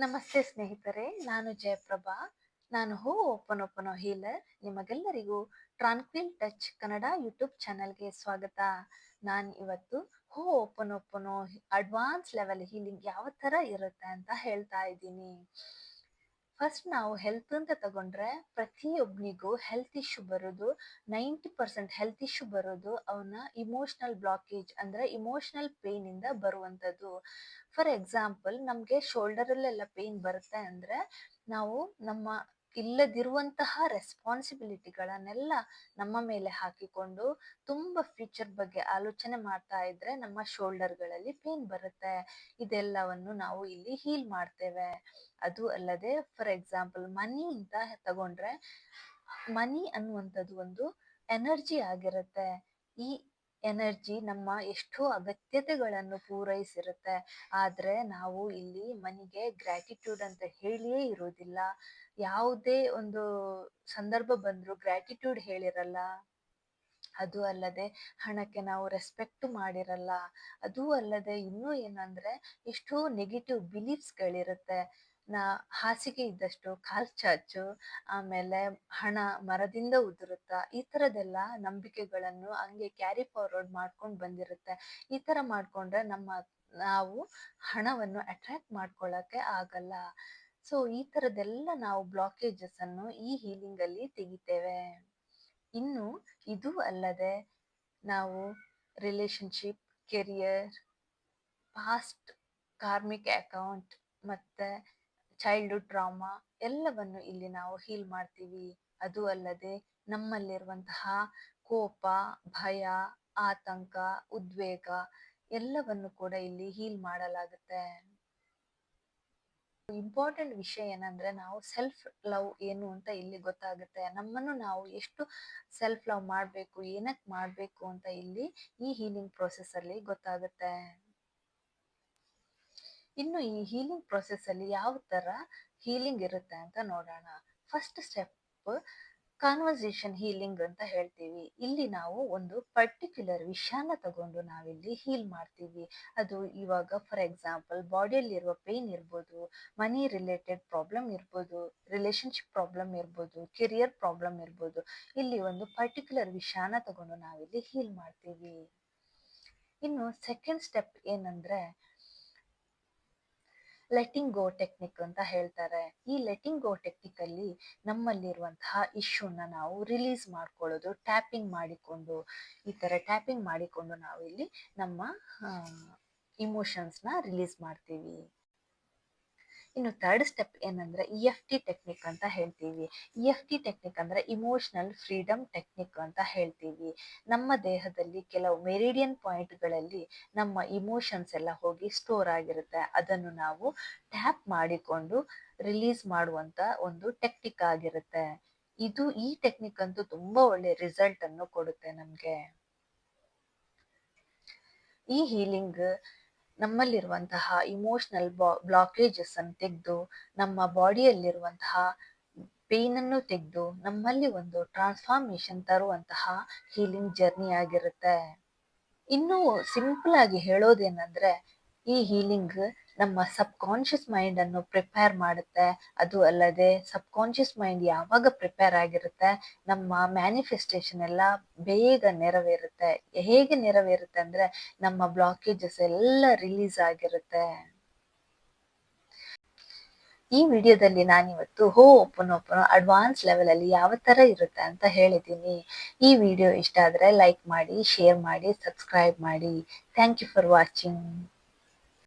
ನಮಸ್ತೆ ಸ್ನೇಹಿತರೆ, ನಾನು ಜಯಪ್ರಭಾ. ನಾನು ಹೋ ಒಪ್ಪನೊಪ್ಪನೋ ಹೀಲರ್. ನಿಮಗೆಲ್ಲರಿಗೂ ಟ್ರಾನ್ಕ್ವಿಲ್ ಟಚ್ ಕನ್ನಡ ಯೂಟ್ಯೂಬ್ ಚಾನಲ್ಗೆ ಸ್ವಾಗತ. ನಾನು ಇವತ್ತು ಹೋ ಒಪ್ಪನೊಪ್ಪನೋ ಅಡ್ವಾನ್ಸ್ ಲೆವೆಲ್ ಹೀಲಿಂಗ್ ಯಾವ ಥರ ಇರುತ್ತೆ ಅಂತ ಹೇಳ್ತಾ ಇದ್ದೀನಿ. ಫಸ್ಟ್ ನಾವು ಹೆಲ್ತ್ ಅಂತ ತಗೊಂಡ್ರೆ ಪ್ರತಿಯೊಬ್ಬನಿಗೂ ಹೆಲ್ತ್ ಇಶ್ಯೂ ಬರೋದು 90% ಹೆಲ್ತ್ ಇಶ್ಯೂ ಬರೋದು ಅವನ ಇಮೋಷನಲ್ ಬ್ಲಾಕೇಜ್ ಅಂದ್ರೆ ಇಮೋಷನಲ್ ಪೇನ್ ಇಂದ ಬರುವಂಥದ್ದು. ಫಾರ್ ಎಕ್ಸಾಂಪಲ್, ನಮಗೆ ಶೋಲ್ಡರಲ್ಲೆಲ್ಲ ಪೇನ್ ಬರುತ್ತೆ ಅಂದ್ರೆ ನಾವು ನಮ್ಮ ಇಲ್ಲದಿರುವಂತಹ ರೆಸ್ಪಾನ್ಸಿಬಿಲಿಟಿಗಳನ್ನೆಲ್ಲ ನಮ್ಮ ಮೇಲೆ ಹಾಕಿಕೊಂಡು ತುಂಬ ಫ್ಯೂಚರ್ ಬಗ್ಗೆ ಆಲೋಚನೆ ಮಾಡ್ತಾ ಇದ್ರೆ ನಮ್ಮ ಶೋಲ್ಡರ್ಗಳಲ್ಲಿ ಪೇನ್ ಬರುತ್ತೆ. ಇದೆಲ್ಲವನ್ನು ನಾವು ಇಲ್ಲಿ ಹೀಲ್ ಮಾಡ್ತೇವೆ. ಅದು ಅಲ್ಲದೆ ಫಾರ್ ಎಕ್ಸಾಂಪಲ್ ಮನಿ ಅಂತ ತಗೊಂಡ್ರೆ ಮನಿ ಅನ್ನುವಂಥದ್ದು ಒಂದು ಎನರ್ಜಿ ಆಗಿರುತ್ತೆ. ಈ ಎನರ್ಜಿ ನಮ್ಮ ಎಷ್ಟೋ ಅಗತ್ಯತೆಗಳನ್ನು ಪೂರೈಸಿರುತ್ತೆ. ಆದ್ರೆ ನಾವು ಇಲ್ಲಿ ಮನಿಗೆ ಗ್ರ್ಯಾಟಿಟ್ಯೂಡ್ ಅಂತ ಹೇಳಿಯೇ ಇರೋದಿಲ್ಲ. ಯಾವುದೇ ಒಂದು ಸಂದರ್ಭ ಬಂದ್ರು ಗ್ರ್ಯಾಟಿಟ್ಯೂಡ್ ಹೇಳಿರಲ್ಲ. ಅದು ಅಲ್ಲದೆ ಹಣಕ್ಕೆ ನಾವು ರೆಸ್ಪೆಕ್ಟ್ ಮಾಡಿರಲ್ಲ. ಅದು ಅಲ್ಲದೆ ಇನ್ನೂ ಏನಂದ್ರೆ ಎಷ್ಟೋ ನೆಗೆಟಿವ್ ಬಿಲೀಫ್ಸ್ಗಳಿರುತ್ತೆ. ಹಾಸಿಗೆ ಇದ್ದಷ್ಟು ಕಾಲ್ ಚಾಚು, ಆಮೇಲೆ ಹಣ ಮರದಿಂದ ಉದುರುತ್ತಾ, ಈ ಥರದ್ದೆಲ್ಲ ನಂಬಿಕೆಗಳನ್ನು ಹಂಗೆ ಕ್ಯಾರಿ ಫಾರ್ವರ್ಡ್ ಮಾಡ್ಕೊಂಡು ಬಂದಿರುತ್ತೆ. ಈ ಥರ ಮಾಡ್ಕೊಂಡ್ರೆ ನಾವು ಹಣವನ್ನು ಅಟ್ರಾಕ್ಟ್ ಮಾಡ್ಕೊಳ್ಳೋಕ್ಕೆ ಆಗಲ್ಲ. ಸೊ ಈ ಥರದ್ದೆಲ್ಲ ನಾವು ಬ್ಲಾಕೇಜಸ್ ಅನ್ನು ಈ ಹೀಲಿಂಗ್ ಅಲ್ಲಿ ತೆಗಿತೇವೆ. ಇನ್ನು ಇದು ಅಲ್ಲದೆ ನಾವು relationship, career, past karmic account ಮತ್ತೆ ಚೈಲ್ಡ್ಹುಡ್ ಟ್ರಾಮಾ ಎಲ್ಲವನ್ನು ಇಲ್ಲಿ ನಾವು ಹೀಲ್ ಮಾಡ್ತೀವಿ. ಅದು ಅಲ್ಲದೆ ನಮ್ಮಲ್ಲಿರುವಂತಹ ಕೋಪ, ಭಯ, ಆತಂಕ, ಉದ್ವೇಗ ಎಲ್ಲವನ್ನು ಕೂಡ ಇಲ್ಲಿ ಹೀಲ್ ಮಾಡಲಾಗುತ್ತೆ. ಇಂಪಾರ್ಟೆಂಟ್ ವಿಷಯ ಏನಂದ್ರೆ ನಾವು ಸೆಲ್ಫ್ ಲವ್ ಏನು ಅಂತ ಇಲ್ಲಿ ಗೊತ್ತಾಗುತ್ತೆ. ನಮ್ಮನ್ನು ನಾವು ಎಷ್ಟು ಸೆಲ್ಫ್ ಲವ್ ಮಾಡಬೇಕು, ಏನಕ್ಕೆ ಮಾಡಬೇಕು ಅಂತ ಇಲ್ಲಿ ಈ ಹೀಲಿಂಗ್ ಪ್ರೊಸೆಸ್ ಅಲ್ಲಿ ಗೊತ್ತಾಗುತ್ತೆ. ಇನ್ನು ಈ ಹೀಲಿಂಗ್ ಪ್ರೊಸೆಸ್ ಅಲ್ಲಿ ಯಾವ ತರ ಹೀಲಿಂಗ್ ಇರುತ್ತೆ ಅಂತ ನೋಡೋಣ. ಫಸ್ಟ್ ಸ್ಟೆಪ್ ಕಾನ್ವರ್ಸೇಷನ್ ಹೀಲಿಂಗ್ ಅಂತ ಹೇಳ್ತೀವಿ. ಇಲ್ಲಿ ನಾವು ಒಂದು ಪರ್ಟಿಕ್ಯುಲರ್ ವಿಷಯನ ತಗೊಂಡು ನಾವಿಲ್ಲಿ ಹೀಲ್ ಮಾಡ್ತೀವಿ. ಅದು ಇವಾಗ ಫಾರ್ ಎಕ್ಸಾಂಪಲ್ ಬಾಡಿಯಲ್ಲಿರುವ ಪೇನ್ ಇರ್ಬೋದು, ಮನಿ ರಿಲೇಟೆಡ್ ಪ್ರಾಬ್ಲಮ್ ಇರ್ಬೋದು, ರಿಲೇಶನ್ಶಿಪ್ ಪ್ರಾಬ್ಲಮ್ ಇರ್ಬೋದು, ಕೆರಿಯರ್ ಪ್ರಾಬ್ಲಮ್ ಇರ್ಬೋದು. ಇಲ್ಲಿ ಒಂದು ಪರ್ಟಿಕ್ಯುಲರ್ ವಿಷಯನ ತಗೊಂಡು ನಾವಿಲ್ಲಿ ಹೀಲ್ ಮಾಡ್ತೀವಿ. ಇನ್ನು ಸೆಕೆಂಡ್ ಸ್ಟೆಪ್ ಏನಂದ್ರೆ ಲೆಟಿಂಗ್ ಗೋ ಟೆಕ್ನಿಕ್ ಅಂತ ಹೇಳ್ತಾರೆ. ಈ ಲೆಟಿಂಗ್ ಗೋ ಟೆಕ್ನಿಕ್ ಅಲ್ಲಿ ನಮ್ಮಲ್ಲಿರುವಂತಹ ಇಶ್ಯೂನ ನಾವು ರಿಲೀಸ್ ಮಾಡ್ಕೊಳ್ಳೋದು, ಟ್ಯಾಪಿಂಗ್ ಮಾಡಿಕೊಂಡು, ಈ ತರ ಟ್ಯಾಪಿಂಗ್ ಮಾಡಿಕೊಂಡು ನಾವು ಇಲ್ಲಿ ನಮ್ಮ ಇಮೋಷನ್ಸ್ನ ರಿಲೀಸ್ ಮಾಡ್ತೀವಿ. ಇನ್ನು ಥರ್ಡ್ ಸ್ಟೆಪ್ ಏನಂದ್ರೆ EFT ಟೆಕ್ನಿಕ್ ಅಂತ ಹೇಳ್ತೀವಿ. EFT ಟೆಕ್ನಿಕ್ ಅಂದ್ರೆ ಇಮೋಷನಲ್ ಫ್ರೀಡಮ್ ಟೆಕ್ನಿಕ್ ಅಂತ ಹೇಳ್ತೀವಿ. ನಮ್ಮ ದೇಹದಲ್ಲಿ ಕೆಲವು ಮೆರಿಡಿಯನ್ ಪಾಯಿಂಟ್ಗಳಲ್ಲಿ ನಮ್ಮ ಇಮೋಷನ್ಸ್ ಎಲ್ಲ ಹೋಗಿ ಸ್ಟೋರ್ ಆಗಿರುತ್ತೆ. ಅದನ್ನು ನಾವು ಟ್ಯಾಪ್ ಮಾಡಿಕೊಂಡು ರಿಲೀಸ್ ಮಾಡುವಂತ ಒಂದು ಟೆಕ್ನಿಕ್ ಆಗಿರುತ್ತೆ. ಈ ಟೆಕ್ನಿಕ್ ಅಂತೂ ತುಂಬಾ ಒಳ್ಳೆ ರಿಸಲ್ಟ್ ಅನ್ನು ಕೊಡುತ್ತೆ ನಮ್ಗೆ. ಈ ಹೀಲಿಂಗ್ ನಮ್ಮಲ್ಲಿರುವಂತಹ ಇಮೋಷನಲ್ ಬ್ಲಾಕೇಜಸ್ ಅನ್ನು ತೆಗೆದು ನಮ್ಮ ಬಾಡಿಯಲ್ಲಿರುವಂತಹ ಪೇನ್ ಅನ್ನು ತೆಗೆದು ನಮ್ಮಲ್ಲಿ ಒಂದು ಟ್ರಾನ್ಸ್ಫಾರ್ಮೇಶನ್ ತರುವಂತಹ ಹೀಲಿಂಗ್ ಜರ್ನಿ ಆಗಿರುತ್ತೆ. ಇನ್ನು ಸಿಂಪಲ್ ಆಗಿ ಹೇಳೋದೇನಂದ್ರೆ ಈ ಹೀಲಿಂಗ್ ನಮ್ಮ ಸಬ್ ಕಾನ್ಶಿಯಸ್ ಮೈಂಡ್ ಅನ್ನು ಪ್ರಿಪೇರ್ ಮಾಡುತ್ತೆ. ಅದು ಅಲ್ಲದೆ ಸಬ್ ಕಾನ್ಶಿಯಸ್ ಮೈಂಡ್ ಯಾವಾಗ ಪ್ರಿಪೇರ್ ಆಗಿರುತ್ತೆ ನಮ್ಮ ಮ್ಯಾನಿಫೆಸ್ಟೇಷನ್ ಎಲ್ಲ ಬೇಗ ನೆರವೇರುತ್ತೆ. ಹೇಗೆ ನೆರವೇರುತ್ತೆ ಅಂದ್ರೆ ನಮ್ಮ ಬ್ಲಾಕೇಜಸ್ ಎಲ್ಲ ರಿಲೀಸ್ ಆಗಿರುತ್ತೆ. ಈ ವಿಡಿಯೋದಲ್ಲಿ ನಾನಿವತ್ತು ಹೋ ಒಪ್ಪನೋ ಅಡ್ವಾನ್ಸ್ ಲೆವೆಲ್ ಅಲ್ಲಿ ಯಾವ ತರ ಇರುತ್ತೆ ಅಂತ ಹೇಳಿದ್ದೀನಿ. ಈ ವಿಡಿಯೋ ಇಷ್ಟ ಆದ್ರೆ ಲೈಕ್ ಮಾಡಿ, ಶೇರ್ ಮಾಡಿ, ಸಬ್ಸ್ಕ್ರೈಬ್ ಮಾಡಿ. Thank you for watching.